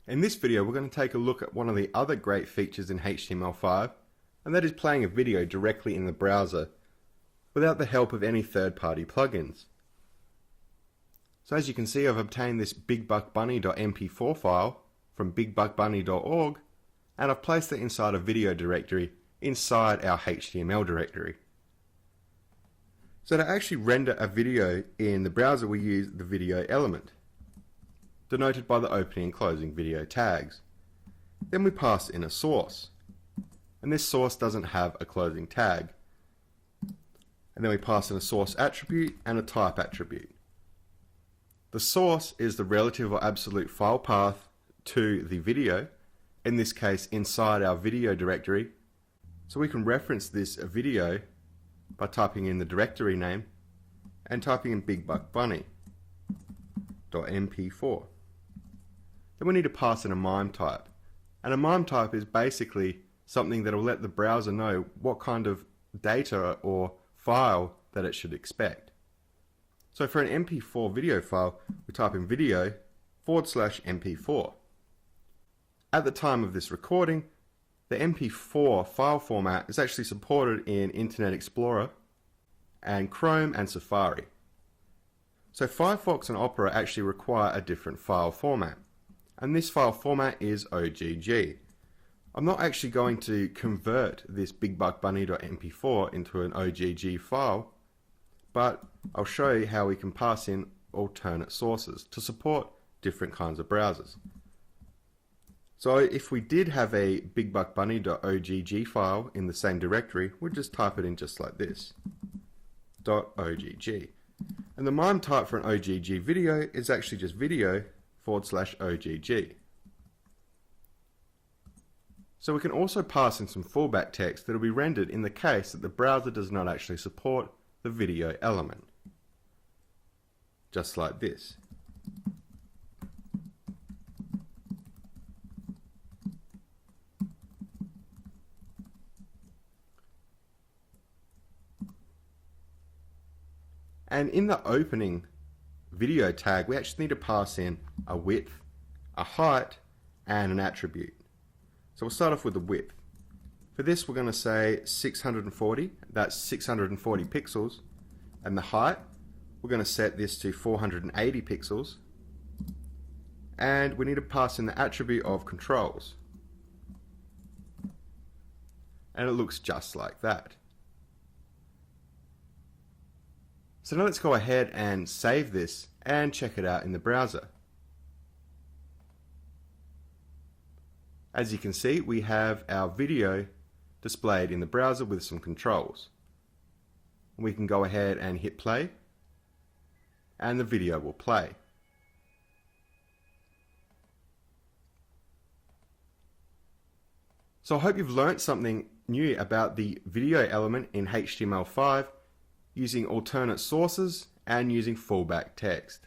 In this video, we're going to take a look at one of the other great features in HTML5, and that is playing a video directly in the browser without the help of any third-party plugins. So as you can see, I've obtained this bigbuckbunny.mp4 file from bigbuckbunny.org, and I've placed it inside a video directory inside our HTML directory. So to actually render a video in the browser, we use the video element, denoted by the opening and closing video tags. Then we pass in a source, and this source doesn't have a closing tag. And then we pass in a source attribute and a type attribute. The source is the relative or absolute file path to the video, in this case inside our video directory. So we can reference this video by typing in the directory name and typing in bigbuckbunny.mp4. Then we need to pass in a MIME type. And a MIME type is basically something that will let the browser know what kind of data or file that it should expect. So for an MP4 video file, we type in video/MP4. At the time of this recording, the MP4 file format is actually supported in Internet Explorer and Chrome and Safari. So Firefox and Opera actually require a different file format, and this file format is OGG. I'm not actually going to convert this bigbuckbunny.mp4 into an OGG file, but I'll show you how we can pass in alternate sources to support different kinds of browsers. So if we did have a bigbuckbunny.ogg file in the same directory, we'd just type it in just like this, .ogg. And the MIME type for an OGG video is actually just video/OGG. So we can also pass in some fallback text that will be rendered in the case that the browser does not actually support the video element. Just like this. And in the opening video tag, we actually need to pass in a width, a height, and an attribute. So we'll start off with the width. For this, we're going to say 640, that's 640 pixels. And the height, we're going to set this to 480 pixels. And we need to pass in the attribute of controls. And it looks just like that. So now let's go ahead and save this and check it out in the browser. As you can see, we have our video displayed in the browser with some controls. We can go ahead and hit play, and the video will play. So I hope you've learned something new about the video element in HTML5, using alternate sources and using fallback text.